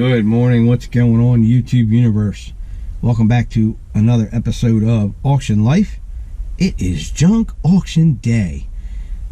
Good morning. What's going on, YouTube universe? Welcome back to another episode of Auction Life. It is junk auction day.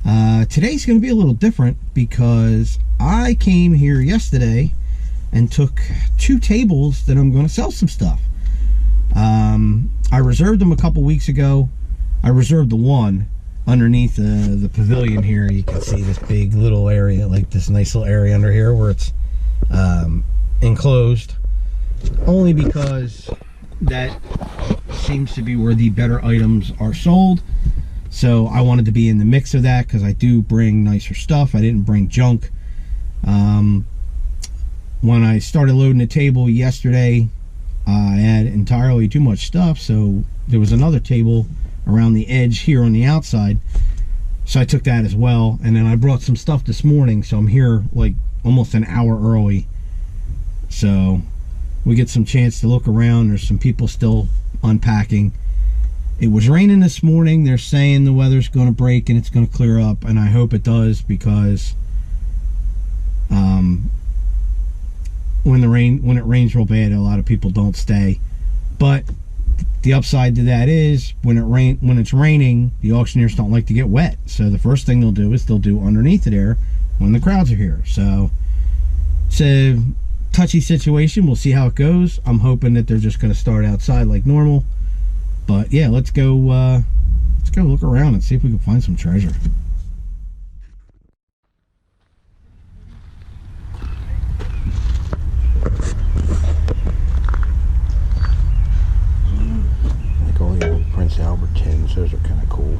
Today's going to be a little different because I came here yesterday and took 2 tables that I'm going to sell some stuff. I reserved them a couple weeks ago. I reserved the one underneath the pavilion here. You can see this big little area, like this nice little area under here where it's enclosed, only because that seems to be where the better items are sold. So I wanted to be in the mix of that because I do bring nicer stuff. I didn't bring junk. When I started loading the table yesterday, I had entirely too much stuff, so there was another table around the edge here on the outside, so I took that as well. And then I brought some stuff this morning, so I'm here like almost an hour early, so we get some chance to look around. There's some people still unpacking. It was raining this morning. They're saying the weather's going to break and it's going to clear up, and I hope it does, because when it rains real bad, a lot of people don't stay. But the upside to that is when it's raining, the auctioneers don't like to get wet. So the first thing they'll do is they'll do underneath it there when the crowds are here. So it's a touchy situation. We'll see how it goes. I'm hoping that they're just going to start outside like normal. But yeah, let's go look around and see if we can find some treasure. Like all the old Prince Albert tins, those are kind of cool.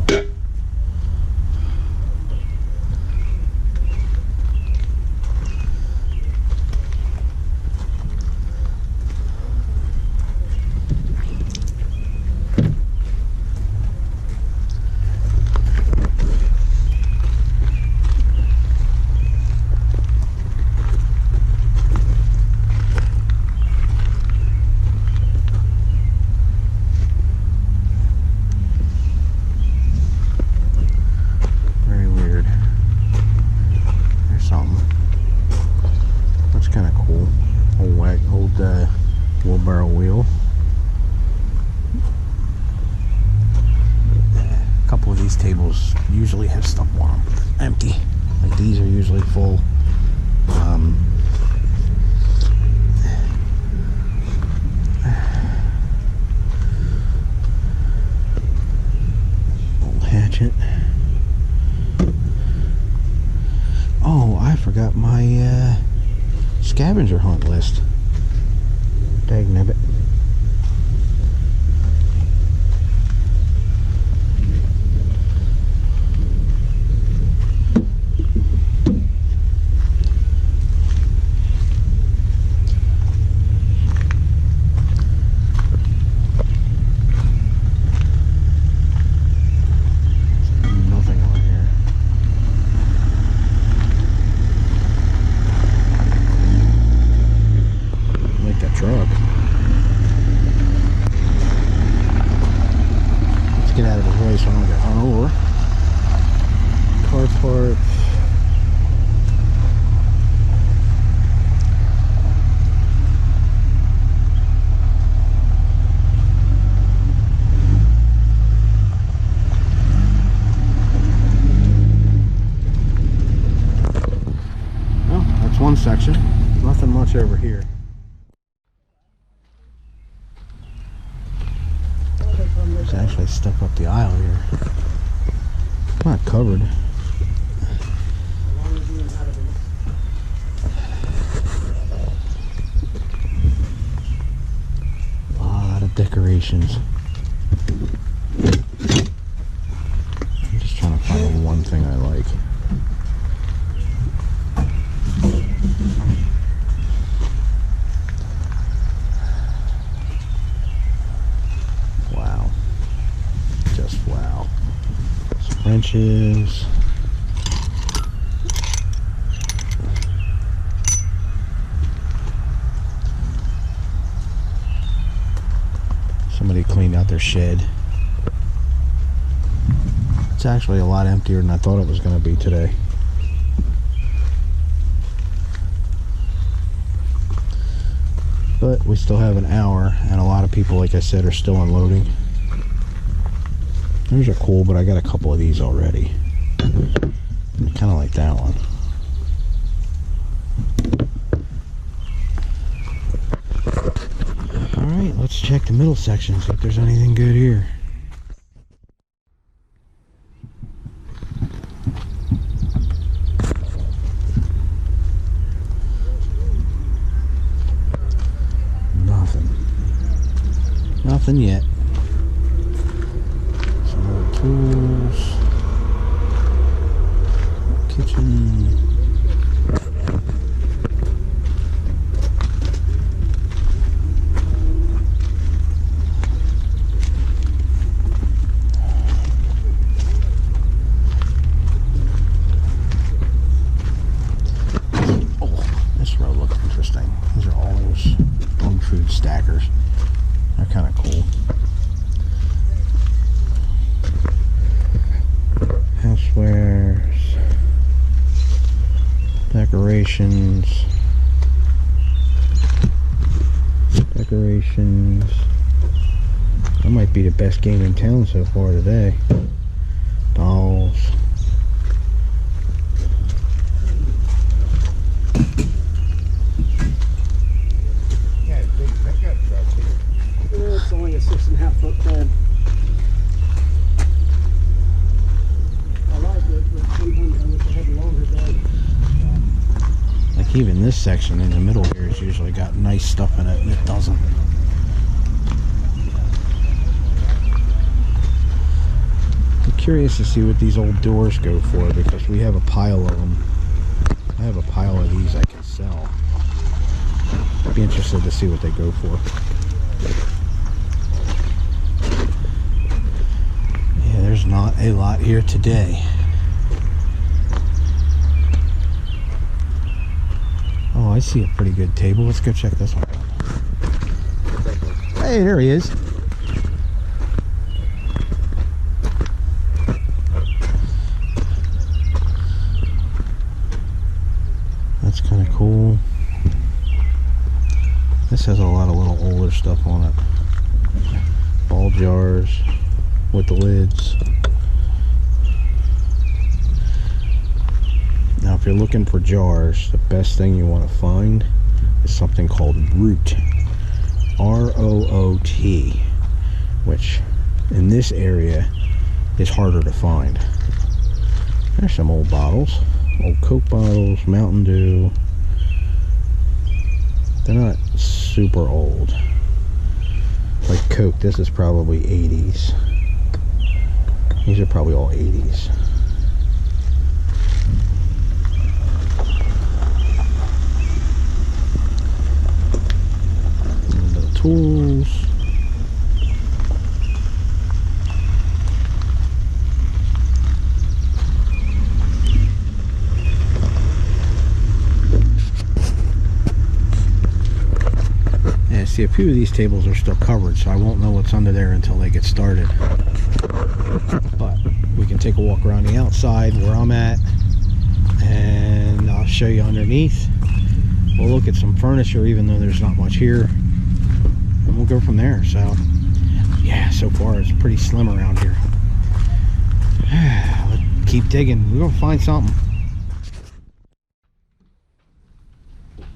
Wheelbarrow wheel. A couple of these tables usually have stuff on them empty. Like these are usually full. Old hatchet. Oh, I forgot my scavenger hunt list. Dagnabbit. Nothing on here. I like that truck. Get out of the way so I don't get run over. Car parts. Well, that's one section. Nothing much over here. There's actually stuff up the aisle here. Not covered. A lot of decorations. I'm just trying to find one thing I like. Wow. Some wrenches. Somebody cleaned out their shed. It's actually a lot emptier than I thought it was going to be today. But we still have an hour, and a lot of people, like I said, are still unloading. These are cool, but I got a couple of these already. I kind of like that one. Alright, let's check the middle section, see if there's anything good here. Nothing yet. Some more tools. Kitchen. Oh, this row looks interesting. These are all those home food stackers. They're kind of cool. Housewares, decorations, That might be the best game in town so far today. Dolls. It's only a 6.5 foot bed. I like it, but sometimes I wish I had a longer bed. Like even this section in the middle here has usually got nice stuff in it, and it doesn't. I'm curious to see what these old doors go for, because we have a pile of them. I have a pile of these I can sell. I'd be interested to see what they go for. Yeah, there's not a lot here today. Oh, I see a pretty good table. Let's go check this one out. Hey, there he is. That's kind of cool. This has a lot of little older stuff on it. Ball jars with the lids. Now if you're looking for jars, the best thing you want to find is something called root. R-O-O-T, which in this area is harder to find. There's some old bottles. Old Coke bottles, Mountain Dew. They're not super old. Like Coke, this is probably 80s. These are probably all 80s. Little tools. See, a few of these tables are still covered, so I won't know what's under there until they get started. But we can take a walk around the outside where I'm at, and I'll show you underneath. We'll look at some furniture, even though there's not much here, and we'll go from there. So yeah, so far it's pretty slim around here. Let's keep digging. We're gonna find something.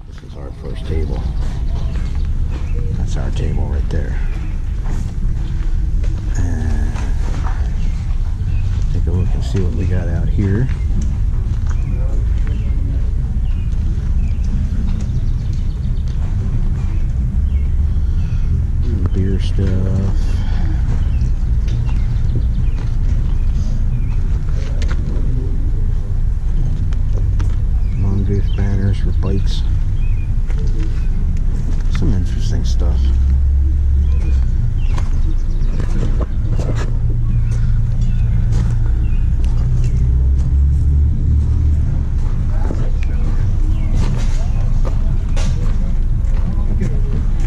This is our first table. That's our table right there. And take a look and see what we got out here. Beer stuff. Mongoose banners for bikes. Some interesting stuff.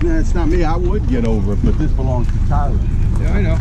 No, it's not me. I would get over it, but this belongs to Tyler. Yeah, I know.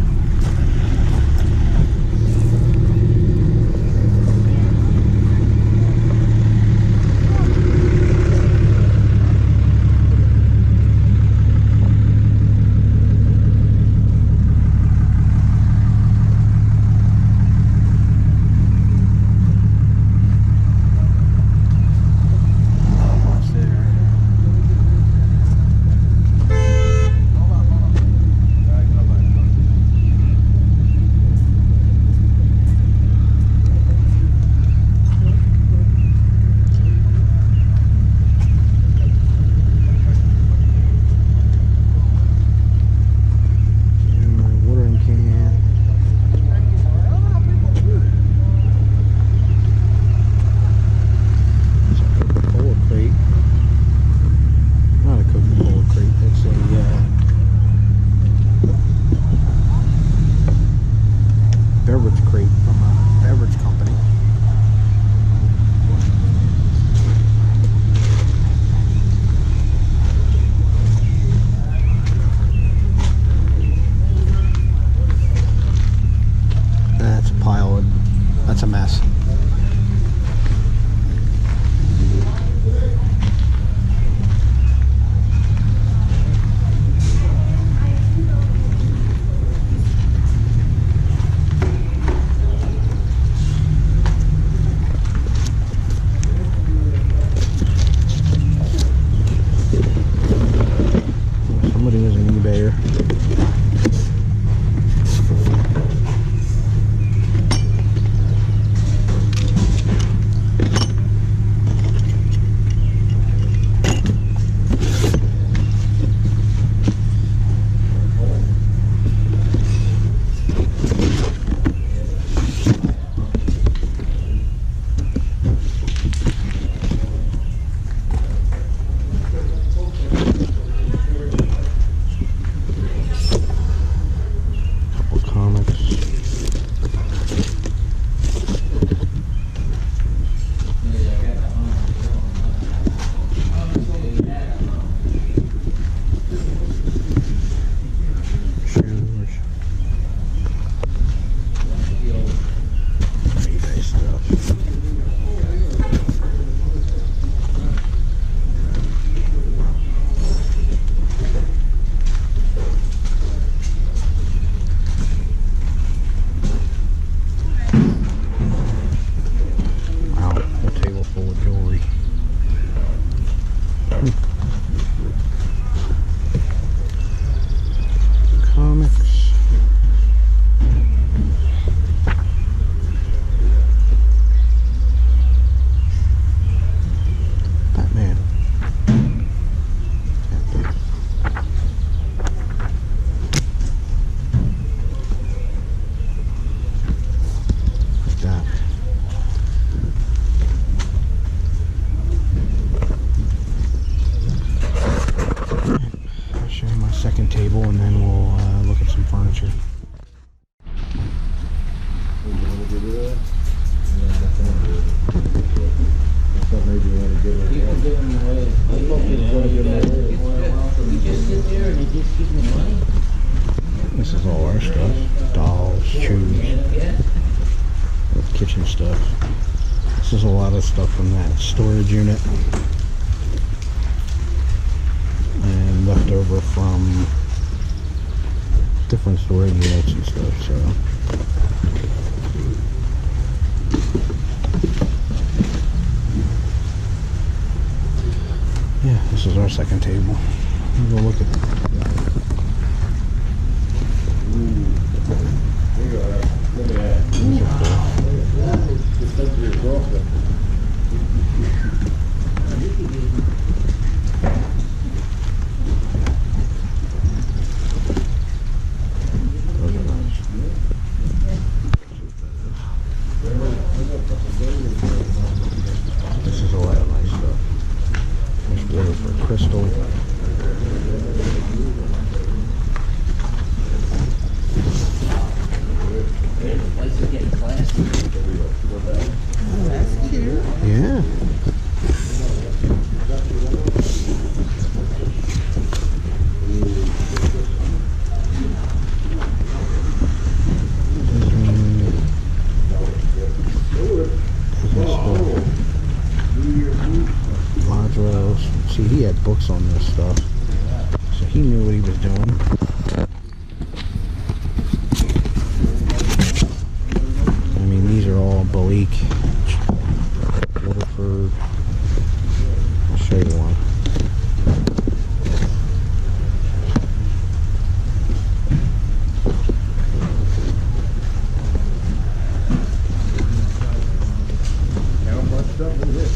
mess. Somebody was an eBayer. And then we'll look at some furniture. This is all our stuff. Dolls, shoes, kitchen stuff. This is a lot of stuff from that storage unit. And left over from different storage units and stuff, so yeah, this is our second table. We'll go look at these are cool. This is a lot of nice stuff. There's water for crystal. That's cute. Yeah. See, he had books on this stuff, so he knew what he was doing. I mean, these are all Bleak, Waterford. I'll show you one. How much stuff is this?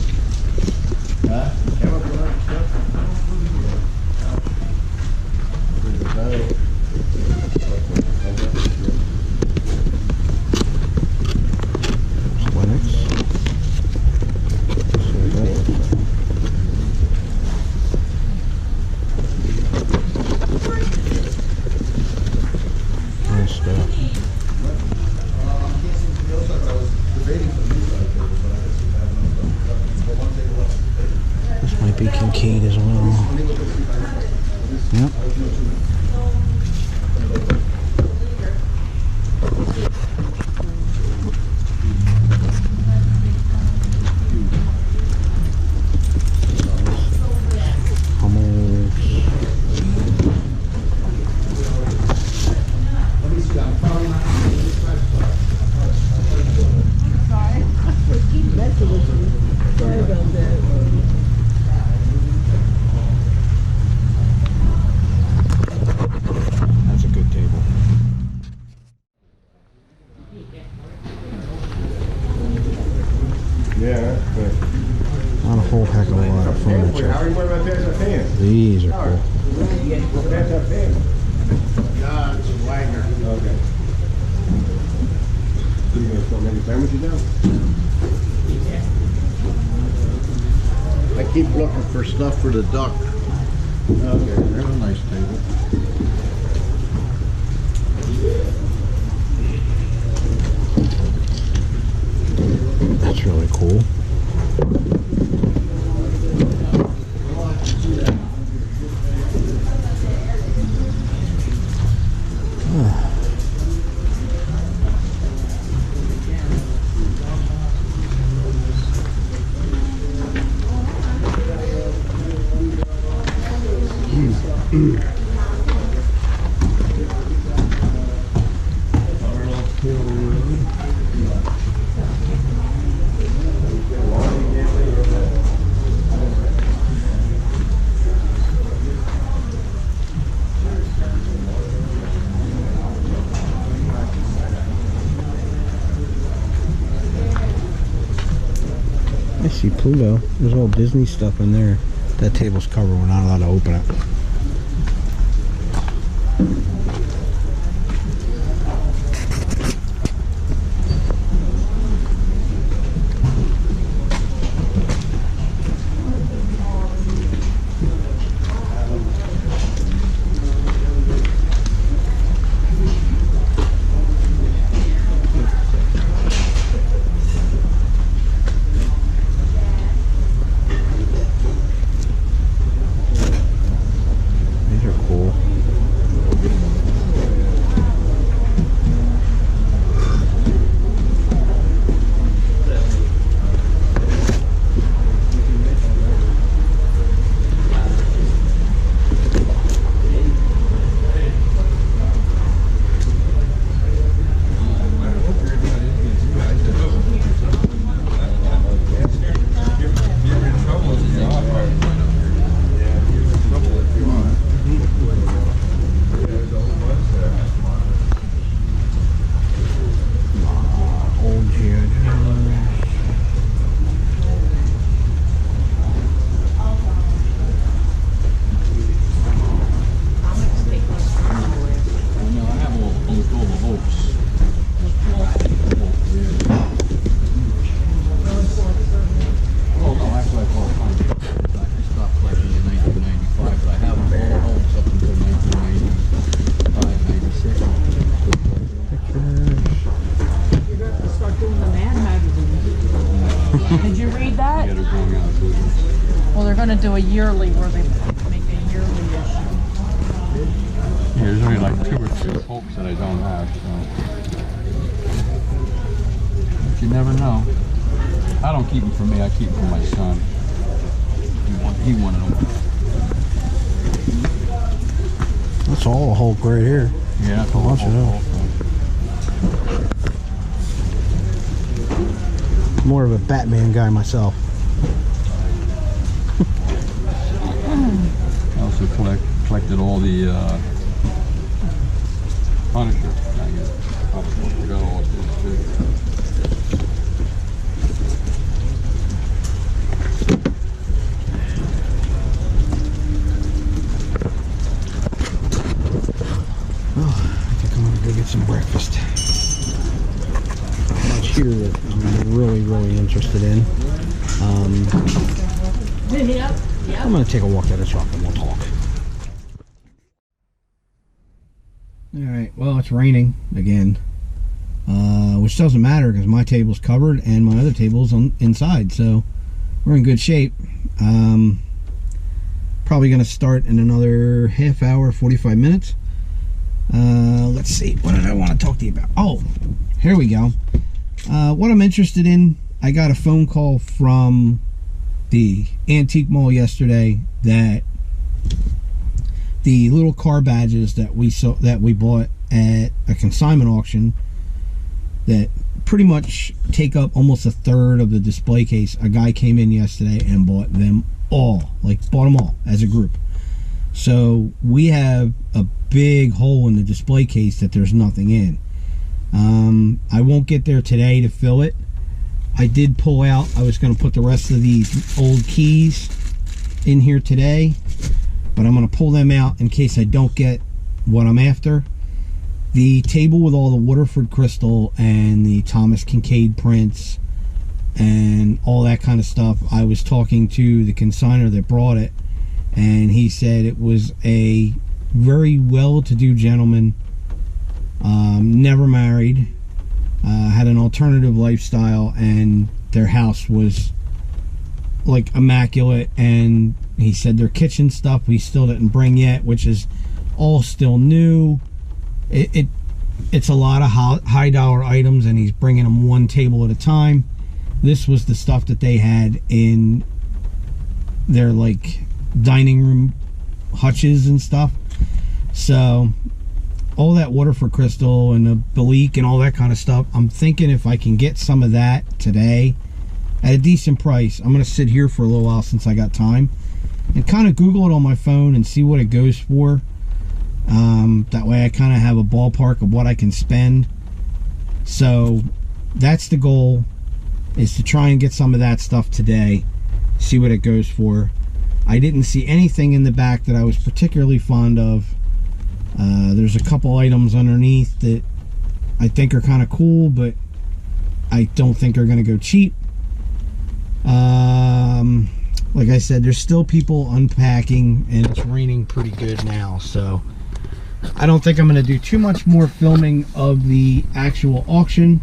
Huh? How much stuff? This might be Kincaid as well. Yep. These are cool. That's up there. Yeah, it's a Wagner. Okay. You gonna throw many sandwiches down? I keep looking for stuff for the duck. Okay, there's a nice table. That's really cool. I see Pluto. There's all Disney stuff in there. That table's covered. We're not allowed to open it. Did you read that? Well, they're going to do a yearly where they make a yearly issue. Yeah, there's only like 2 or 3 folks that I don't have, so. But you never know. I don't keep them for me, I keep them for my son. He wanted them. That's all a Hulk right here. Yeah, that's A bunch of them. Hulk. More of a Batman guy myself. I also collected all the Punisher. I got all of this too. Oh, I think I'm gonna go get some breakfast. Much here that I'm really interested in. I'm gonna take a walk at a shop and we'll talk. Alright, well, it's raining again, which doesn't matter because my table's covered and my other table's inside, so we're in good shape. Probably gonna start in another half hour, 45 minutes. Let's see, what did I want to talk to you about? Oh, here we go. What I'm interested in, I got a phone call from the antique mall yesterday that the little car badges that we bought at a consignment auction that pretty much take up almost a third of the display case. A guy came in yesterday and bought them all, bought them all as a group. So we have a big hole in the display case that there's nothing in. I won't get there today to fill it. I did pull out, I was going to put the rest of these old keys in here today, but I'm going to pull them out in case I don't get what I'm after. The table with all the Waterford crystal and the Thomas Kincaid prints and all that kind of stuff, I was talking to the consignor that brought it, and he said it was a very well-to-do gentleman, never married, had an alternative lifestyle, and their house was like immaculate. And he said their kitchen stuff we still didn't bring yet, which is all still new. It's a lot of high dollar items, and he's bringing them one table at a time. This was the stuff that they had in their like dining room hutches and stuff. So all that Waterford crystal and the Belique and all that kind of stuff, I'm thinking if I can get some of that today at a decent price. I'm going to sit here for a little while since I got time and kind of Google it on my phone and see what it goes for. That way I kind of have a ballpark of what I can spend. So that's the goal, is to try and get some of that stuff today, see what it goes for. I didn't see anything in the back that I was particularly fond of. There's a couple items underneath that I think are kind of cool, but I don't think are going to go cheap. Like I said, there's still people unpacking, and it's raining pretty good now, so I don't think I'm going to do too much more filming of the actual auction.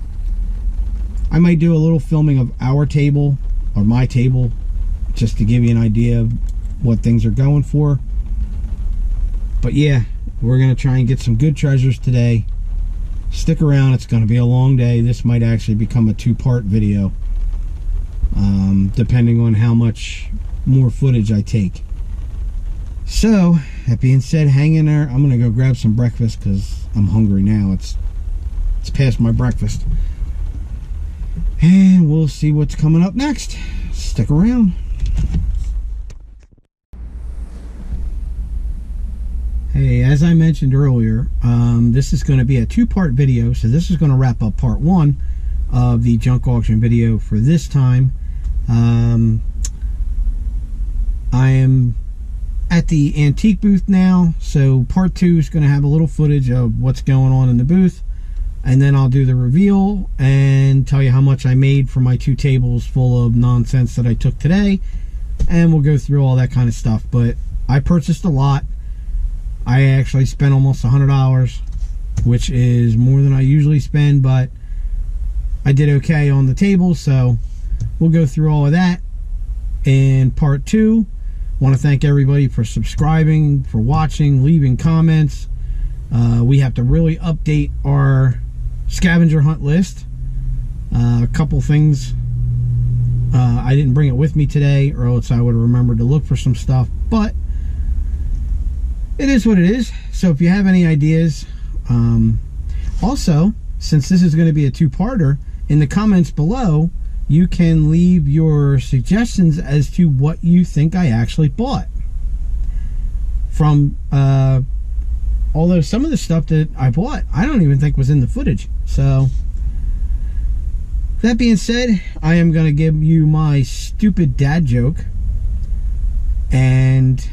I might do a little filming of our table, or my table, just to give you an idea of what things are going for. But yeah, we're going to try and get some good treasures today. Stick around, it's going to be a long day. This might actually become a two-part video, depending on how much more footage I take. So, that being said, hang in there. I'm going to go grab some breakfast because I'm hungry now. It's past my breakfast. And we'll see what's coming up next. Stick around. Hey, as I mentioned earlier, this is going to be a two-part video. So this is going to wrap up part one of the junk auction video for this time. I am at the antique booth now, so part two is going to have a little footage of what's going on in the booth, and then I'll do the reveal and tell you how much I made for my two tables full of nonsense that I took today, and we'll go through all that kind of stuff. But I purchased a lot. I actually spent almost $100, which is more than I usually spend, but I did okay on the table, so we'll go through all of that in part two. Want to thank everybody for subscribing, for watching, leaving comments. We have to really update our scavenger hunt list. A couple things. I didn't bring it with me today, or else I would have remembered to look for some stuff, but it is what it is. So if you have any ideas, also, since this is going to be a two-parter, in the comments below, you can leave your suggestions as to what you think I actually bought. From, although some of the stuff that I bought, I don't even think was in the footage. So, that being said, I am going to give you my stupid dad joke, and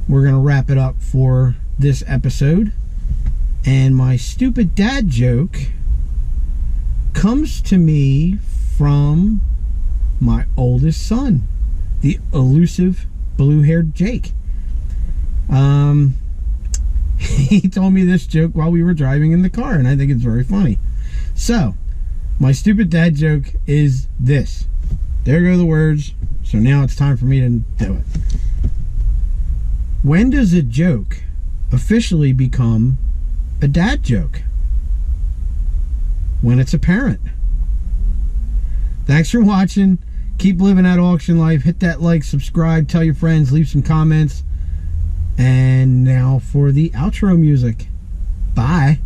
we're going to wrap it up for this episode. And my stupid dad joke comes to me from my oldest son, the elusive blue-haired Jake. He told me this joke while we were driving in the car, and I think it's very funny. So, my stupid dad joke is this. There go the words. So now it's time for me to do it. When does a joke officially become a dad joke? When it's apparent. Thanks for watching. Keep living that auction life. Hit that like, subscribe, tell your friends, leave some comments. And now for the outro music. Bye.